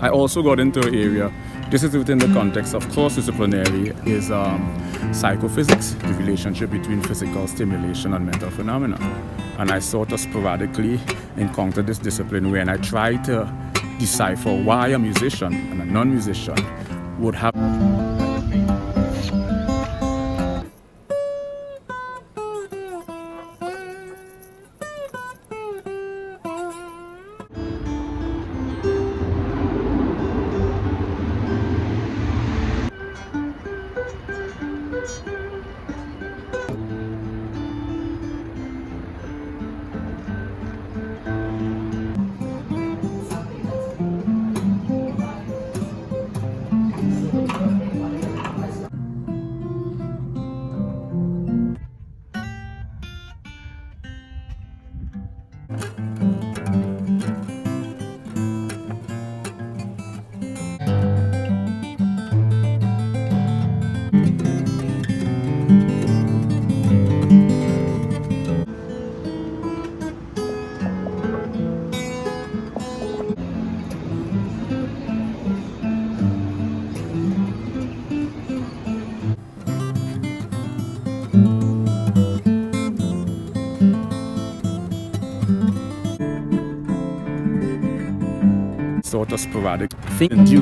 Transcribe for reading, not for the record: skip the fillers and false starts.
I also got into an area, this is within the context of cross-disciplinary, is psychophysics, the relationship between physical stimulation and mental phenomena. And I sort of sporadically encountered this discipline when I tried to decipher why a musician and a non-musician would have sort of sporadic thing due